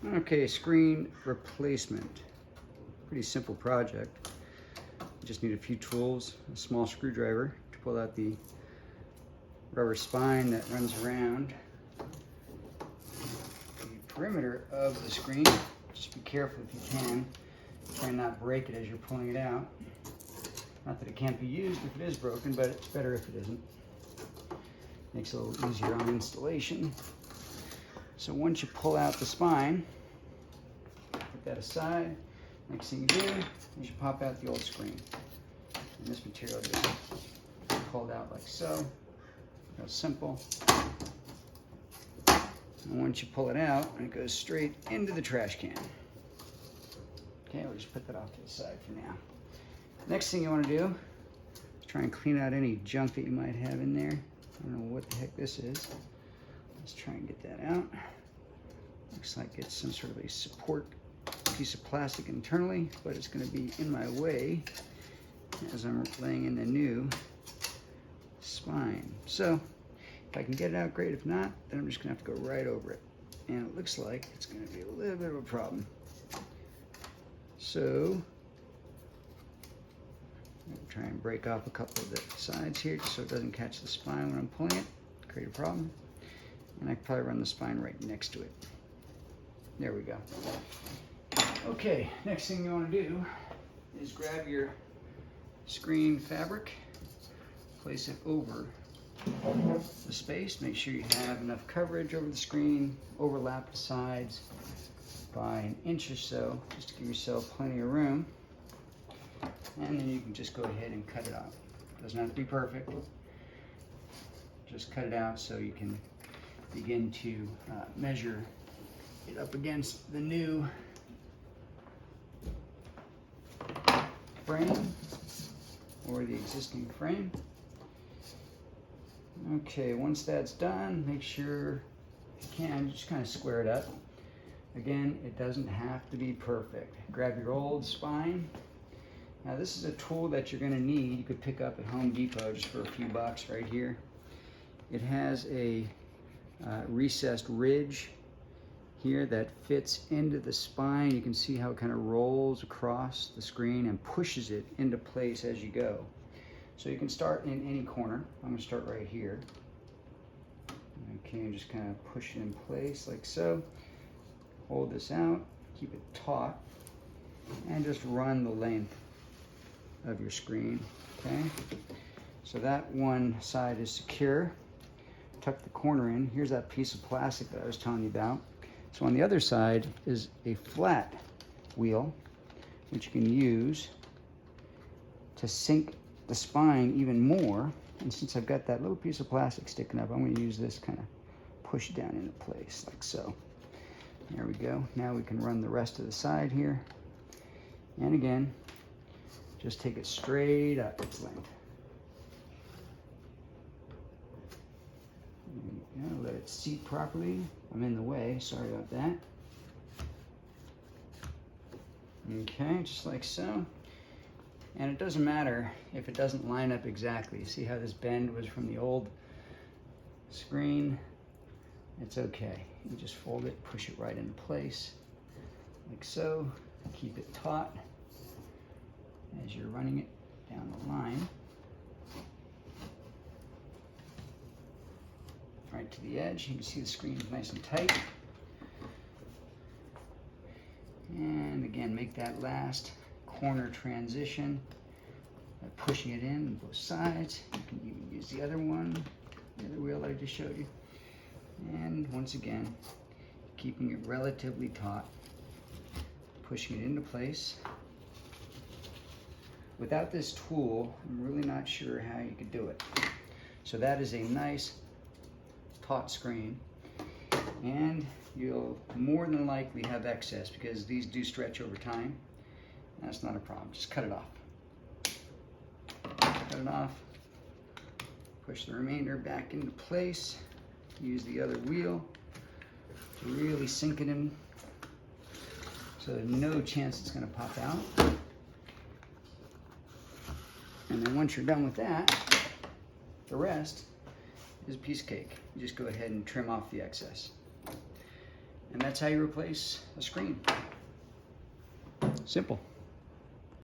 Okay, screen replacement. Pretty simple project. You just need a few tools, a small screwdriver to pull out the rubber spine that runs around the perimeter of the screen. Just be careful if you can. Try not break it as you're pulling it out. Not that it can't be used if it is broken, but it's better if it isn't. Makes it a little easier on installation. So once you pull out the spine, put that aside. Next thing you do is you pop out the old screen. And this material is pulled out like so. Real simple. And once you pull it out, it goes straight into the trash can. Okay, we'll just put that off to the side for now. Next thing you want to do is try and clean out any junk that you might have in there. I don't know what the heck this is. Let's try and get that out. Looks like it's some sort of a support piece of plastic internally, but it's going to be in my way as I'm laying in the new spine. So if I can get it out, great. If not, then I'm just going to have to go right over it. And it looks like it's going to be a little bit of a problem. So I'm going to try and break off a couple of the sides here just so it doesn't catch the spine when I'm pulling it, create a problem. And I can probably run the spine right next to it. There we go. Okay, next thing you want to do is grab your screen fabric, place it over the space, make sure you have enough coverage over the screen, overlap the sides by an inch or so, just to give yourself plenty of room. And then you can just go ahead and cut it off. Doesn't have to be perfect. Just cut it out so you can begin to measure it up against the new frame or the existing frame. Okay, once that's done, make sure you can just kind of square it up. Again, it doesn't have to be perfect. Grab your old spine. Now this is a tool that you're going to need. You could pick up at Home Depot just for a few bucks right here. It has a recessed ridge here that fits into the spine. You can see how it kind of rolls across the screen and pushes it into place as you go. So you can start in any corner. I'm going to start right here. Okay, and just kind of push it in place like so. Hold this out, keep it taut, and just run the length of your screen. Okay, so that one side is secure. Tuck the corner in. Here's that piece of plastic that I was telling you about. So on the other side is a flat wheel, which you can use to sink the spine even more. And since I've got that little piece of plastic sticking up, I'm going to use this kind of push down into place like so. There we go. Now we can run the rest of the side here. And again, just take it straight up its length. There we go. Let it seat properly. I'm in the way, sorry about that. Okay, just like so. And it doesn't matter if it doesn't line up exactly. See how this bend was from the old screen? It's okay. You just fold it, push it right into place, like so. Keep it taut as you're running it down the line. Right to the edge. You can see the screen is nice and tight. And again, make that last corner transition by pushing it in on both sides. You can even use the other one, the other wheel that I just showed you. And once again, keeping it relatively taut, pushing it into place. Without this tool, I'm really not sure how you could do it. So that is a nice taut screen, and you'll more than likely have excess because these do stretch over time. That's not a problem. Just cut it off. Cut it off. Push the remainder back into place. Use the other wheel to really sink it in so there's no chance it's going to pop out. And then once you're done with that, the rest is a piece of cake. You just go ahead and trim off the excess. And that's how you replace a screen. Simple.